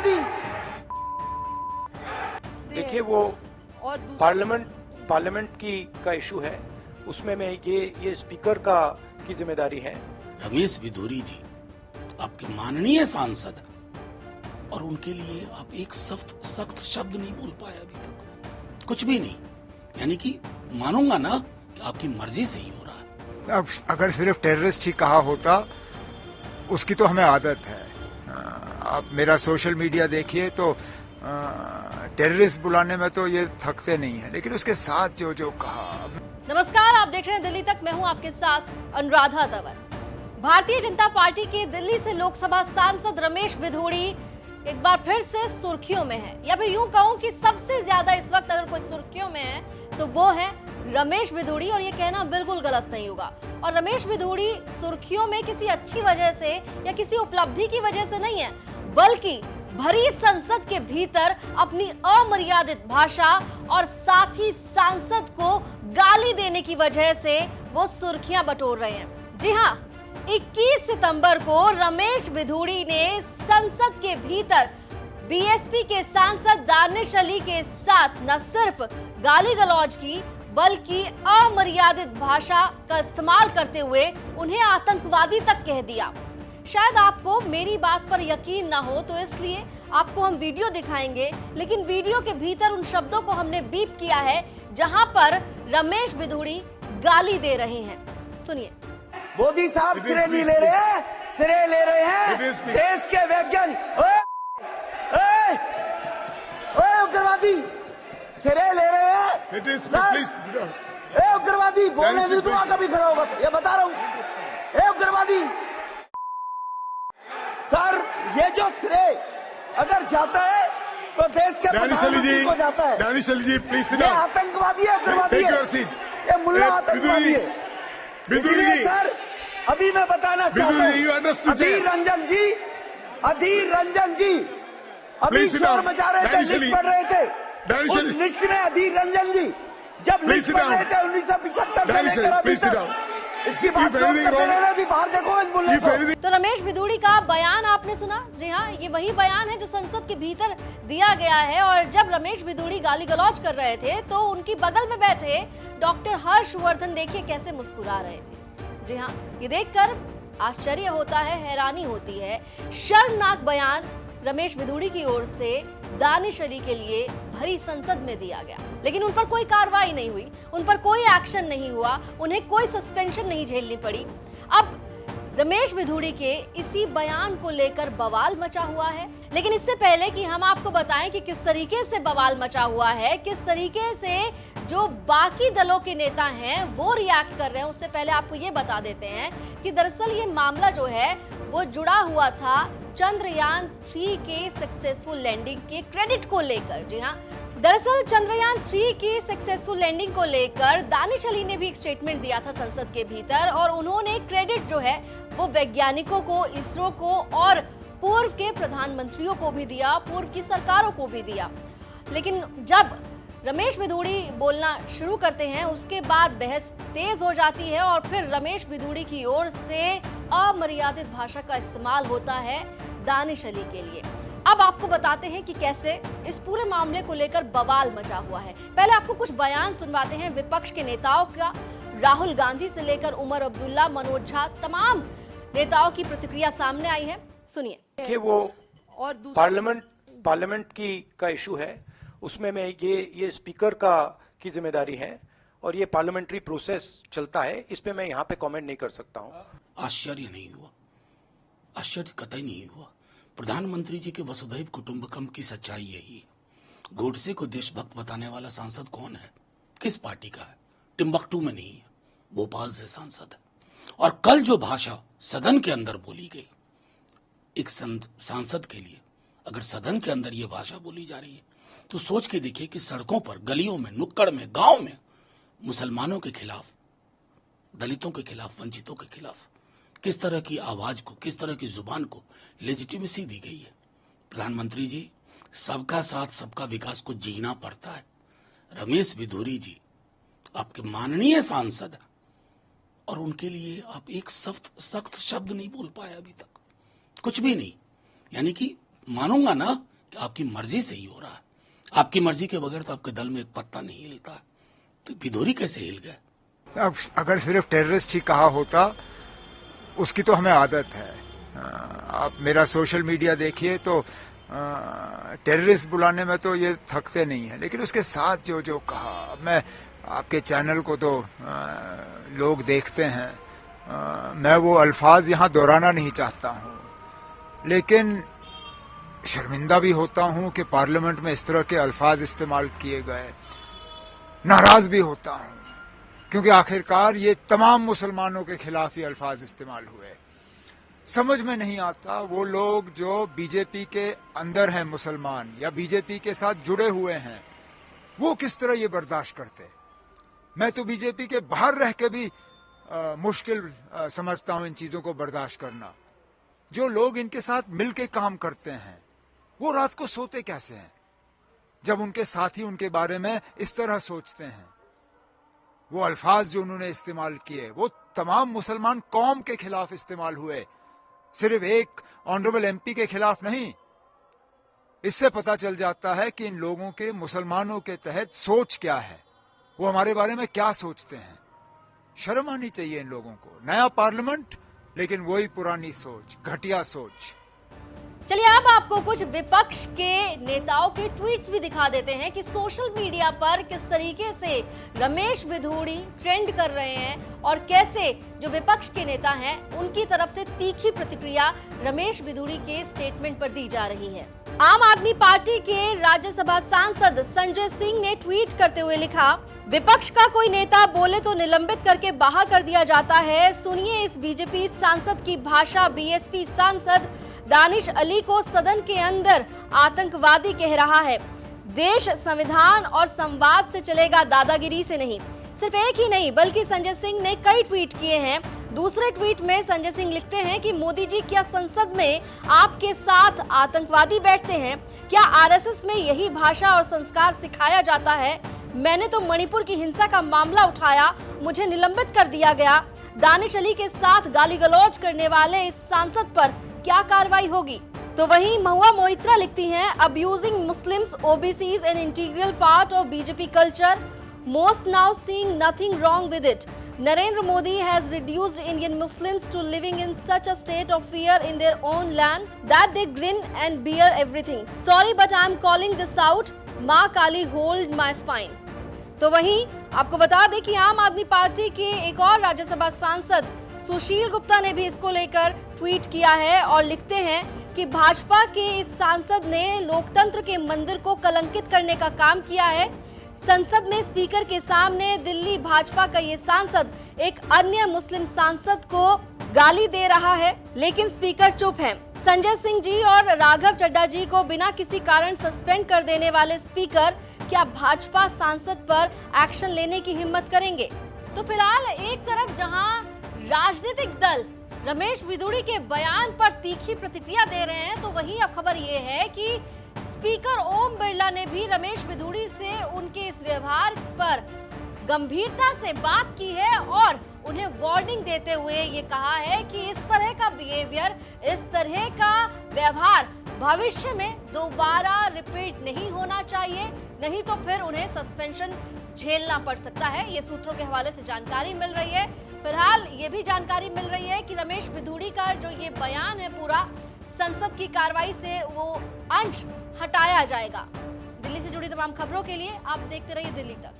उग्रवादी। देखिए वो पार्लियामेंट का इशू है, उसमें मैं ये स्पीकर की जिम्मेदारी है। रमेश बिधूरी जी आपके माननीय सांसद हैं और उनके लिए आप एक सख्त शब्द नहीं बोल पाए अभी तक, कुछ भी नहीं। यानी कि मानूंगा ना कि आपकी मर्जी से ही हो रहा है। अब अगर सिर्फ टेररिस्ट ही कहा होता, उसकी तो हमें आदत है। आप मेरा सोशल मीडिया देखिए तो टेररिस्ट बुलाने में तो ये थकते नहीं है, लेकिन उसके साथ जो कहा। नमस्कार, आप देख रहे हैं दिल्ली तक, मैं हूं आपके साथ अनुराधा तंवर। भारतीय जनता पार्टी के दिल्ली से लोकसभा सांसद रमेश बिधूरी एक बार फिर से सुर्खियों में है, या फिर यूं कहूं कि सबसे ज्यादा इस वक्त अगर कोई सुर्खियों में है तो वो है रमेश बिधूरी। और ये कहना बिल्कुल गलत नहीं होगा। और रमेश बिधूरी सुर्खियों में किसी अच्छी वजह से या किसी उपलब्धि की वजह से नहीं है, बल्कि भरी संसद के भीतर अपनी अमर्यादित भाषा और साथ ही सांसद को गाली देने की वजह से वो सुर्खियां बटोर रहे हैं। जी हां, 21 सितंबर को रमेश बिधूरी ने संसद के भीतर बीएसपी के सांसद दानिश अली के साथ न सिर्फ गाली गलौज की, बल्कि अमर्यादित भाषा का इस्तेमाल करते हुए उन्हें आतंकवादी तक कह दिया। शायद आपको मेरी बात पर यकीन ना हो, तो इसलिए आपको हम वीडियो दिखाएंगे, लेकिन वीडियो के भीतर उन शब्दों को हमने बीप किया है जहां पर रमेश बिधूरी गाली दे रहे हैं। सुनिए। मोदी साहब सिरे नहीं ले रहे हैं, सिरे ले रहे हैं देश के वैज्ञानिक। ओए उग्रवादी, सिरे ले रहे हैं उग्रवादी। बोलने नहीं दूंगा कभी खड़ा होगा, ये बता रहा हूं। उग्रवादी सर, ये जो श्रेय अगर जाता है तो देश के प्रधानमंत्री को जाता है। दानिश अली जी प्लीज सिट ये डाउन। आतंकवादी है, उग्रवादी है, ये मुल्ला आतंकवादी है। बिधूरी सर अभी मैं बताना चाहता हूँ, अधीर रंजन जी अभी शोर मचा रहे थे, लिस्ट पढ़ रहे थे। उस लिस्ट में अधीर रंजन जी जब लिस्ट पढ़ रहे थे 1975 से लेकर अभी तक, इसकी बात जी बाहर देखो। तो रमेश बिधूरी का बयान आपने सुना। जी हाँ, ये वही बयान है जो संसद के भीतर दिया गया है। और जब रमेश बिधूरी गाली गलौज कर रहे थे तो उनकी बगल में बैठे डॉक्टर हर्षवर्धन देखिए कैसे मुस्कुरा रहे थे। जी हाँ, ये देखकर आश्चर्य होता है, हैरानी होती है। शर्मनाक बयान रमेश बिधूरी की ओर से दानिश अली के लिए भरी संसद में दिया गया, लेकिन उन पर कोई कार्रवाई नहीं हुई, उन पर कोई एक्शन नहीं हुआ, उन्हें कोई सस्पेंशन नहीं झेलनी पड़ी। अब रमेश बिधूरी के इसी बयान को लेकर बवाल मचा हुआ है। लेकिन इससे पहले कि हम आपको बताएं कि किस तरीके से बवाल मचा हुआ है, किस तरीके से जो बाकी दलों के नेता हैं वो रिएक्ट कर रहे हैं, उससे पहले आपको ये बता देते हैं कि दरअसल ये मामला जो है वो जुड़ा हुआ था चंद्रयान 3 के सक्सेसफुल लैंडिंग के क्रेडिट को लेकर। जी हाँ, दरअसल चंद्रयान 3 की सक्सेसफुल लैंडिंग को लेकर दानिश अली ने भी एक स्टेटमेंट दिया था संसद के भीतर, और उन्होंने क्रेडिट जो है वो वैज्ञानिकों को, इसरो को और पूर्व के प्रधानमंत्रियों को भी दिया, पूर्व की सरकारों को भी दिया। लेकिन जब रमेश बिधूरी बोलना शुरू करते हैं उसके बाद बहस तेज हो जाती है और फिर रमेश बिधूरी की ओर से अमर्यादित भाषा का इस्तेमाल होता है दानिश अली के लिए। अब आपको बताते हैं कि कैसे इस पूरे मामले को लेकर बवाल मचा हुआ है। पहले आपको कुछ बयान सुनवाते हैं विपक्ष के नेताओं का। राहुल गांधी से लेकर उमर अब्दुल्ला, मनोज झा, तमाम नेताओं की प्रतिक्रिया सामने आई है। सुनिए। देखिए वो पार्लियामेंट का इशू है, उसमें मैं ये स्पीकर की जिम्मेदारी है और ये पार्लियामेंट्री प्रोसेस चलता है, इस पे मैं यहाँ पे कमेंट नहीं कर सकता हूँ। आश्चर्य नहीं हुआ, आश्चर्य कतई नहीं हुआ। प्रधानमंत्री जी के वसुधैव कुटुंबकम की सच्चाई यही है। गोडसे को देशभक्त बताने वाला सांसद कौन है, किस पार्टी का है? टिम्बकटू में नहीं है, भोपाल से सांसद है। और कल जो भाषा सदन के अंदर बोली गई, एक सांसद के लिए अगर सदन के अंदर ये भाषा बोली जा रही है तो सोच के देखिए कि सड़कों पर, गलियों में, नुक्कड़ में, गांव में मुसलमानों के खिलाफ, दलितों के खिलाफ, वंचितों के खिलाफ किस तरह की आवाज को, किस तरह की जुबान को लेजिटिमेसी दी गई है। प्रधानमंत्री जी, सबका साथ सबका विकास को जीना पड़ता है। रमेश बिधूरी जी आपके माननीय सांसद हैं और उनके लिए आप एक सख्त शब्द नहीं बोल पाए अभी तक, कुछ भी नहीं। यानी कि मानूंगा ना कि आपकी मर्जी से ही हो रहा है। आपकी मर्जी के बगैर तो आपके दल में एक पत्ता नहीं हिलता, तो भिदोरी कैसे हिल गए? अब अगर सिर्फ टेररिस्ट ही कहा होता, उसकी तो हमें आदत है। आप मेरा सोशल मीडिया देखिए तो टेररिस्ट बुलाने में तो ये थकते नहीं है, लेकिन उसके साथ जो जो कहा, मैं आपके चैनल को तो लोग देखते हैं, मैं वो अल्फाज यहाँ दोहराना नहीं चाहता हूँ, लेकिन शर्मिंदा भी होता हूँ कि पार्लियामेंट में इस तरह के अल्फाज इस्तेमाल किए गए। नाराज भी होता हूँ क्योंकि आखिरकार ये तमाम मुसलमानों के खिलाफ ये अल्फाज इस्तेमाल हुए। समझ में नहीं आता वो लोग जो बीजेपी के अंदर हैं मुसलमान या बीजेपी के साथ जुड़े हुए हैं, वो किस तरह ये बर्दाश्त करते। मैं तो बीजेपी के बाहर रह के भी मुश्किल समझता हूं इन चीजों को बर्दाश्त करना। जो लोग इनके साथ मिलके काम करते हैं वो रात को सोते कैसे हैं जब उनके साथी उनके बारे में इस तरह सोचते हैं। वो अल्फाज जो उन्होंने इस्तेमाल किए वो तमाम मुसलमान कौम के खिलाफ इस्तेमाल हुए, सिर्फ एक ऑनरेबल एमपी के खिलाफ नहीं। इससे पता चल जाता है कि इन लोगों के, मुसलमानों के तहत सोच क्या है, वो हमारे बारे में क्या सोचते हैं। शर्म आनी चाहिए इन लोगों को। नया पार्लियामेंट, लेकिन वही पुरानी सोच, घटिया सोच। चलिए अब आपको कुछ विपक्ष के नेताओं के ट्वीट्स भी दिखा देते हैं कि सोशल मीडिया पर किस तरीके से रमेश भिदोरी ट्रेंड कर रहे हैं और कैसे जो विपक्ष के नेता हैं उनकी तरफ से तीखी प्रतिक्रिया रमेश भिदोरी के स्टेटमेंट पर दी जा रही है। आम आदमी पार्टी के राज्यसभा सांसद संजय सिंह ने ट्वीट करते हुए लिखा, विपक्ष का कोई नेता बोले तो निलंबित करके बाहर कर दिया जाता है। सुनिए इस बीजेपी सांसद की भाषा। बीएसपी सांसद दानिश अली को सदन के अंदर आतंकवादी कह रहा है। देश संविधान और संवाद से चलेगा, दादागिरी से नहीं। सिर्फ एक ही नहीं बल्कि संजय सिंह ने कई ट्वीट किए हैं। दूसरे ट्वीट में संजय सिंह लिखते हैं कि मोदी जी क्या संसद में आपके साथ आतंकवादी बैठते हैं? क्या आरएसएस में यही भाषा और संस्कार सिखाया जाता है? मैंने तो मणिपुर की हिंसा का मामला उठाया, मुझे निलंबित कर दिया गया। दानिश अली के साथ गाली गलौज करने वाले इस सांसद पर क्या कार्रवाई होगी? तो वहीं महुआ मोइत्रा लिखती हैं, abusing Muslims OBCs an integral part of BJP culture, most now seeing nothing wrong with it. Narendra Modi has reduced Indian Muslims to living in such a state of fear in their own land that they grin and bear everything. Sorry but I am calling this out. माँ काली hold my spine. तो वहीं आपको बता दें कि आम आदमी party के एक और राज्यसभा सांसद सुशील गुप्ता ने भी इसको लेकर ट्वीट किया है और लिखते हैं कि भाजपा के इस सांसद ने लोकतंत्र के मंदिर को कलंकित करने का काम किया है। संसद में स्पीकर के सामने दिल्ली भाजपा का ये सांसद एक अन्य मुस्लिम सांसद को गाली दे रहा है, लेकिन स्पीकर चुप है। संजय सिंह जी और राघव चड्ढा जी को बिना किसी कारण सस्पेंड कर देने वाले स्पीकर क्या भाजपा सांसद पर एक्शन लेने की हिम्मत करेंगे? तो फिलहाल एक तरफ जहां राजनीतिक दल रमेश भिदोरी के बयान पर तीखी प्रतिक्रिया दे रहे हैं, तो वहीं अब खबर ये है कि स्पीकर ओम बिरला ने भी रमेश भिदोरी से उनके इस व्यवहार पर गंभीरता से बात की है और उन्हें वार्निंग देते हुए ये कहा है कि इस तरह का बिहेवियर, इस तरह का व्यवहार भविष्य में दोबारा रिपीट नहीं होना चाहिए, नहीं तो फिर उन्हें सस्पेंशन झेलना पड़ सकता है। ये सूत्रों के हवाले से जानकारी मिल रही है। फिलहाल ये भी जानकारी मिल रही है कि रमेश भिदोरी का जो ये बयान है पूरा, संसद की कार्रवाई से वो अंश हटाया जाएगा। दिल्ली से जुड़ी तमाम खबरों के लिए आप देखते रहिए दिल्ली तक।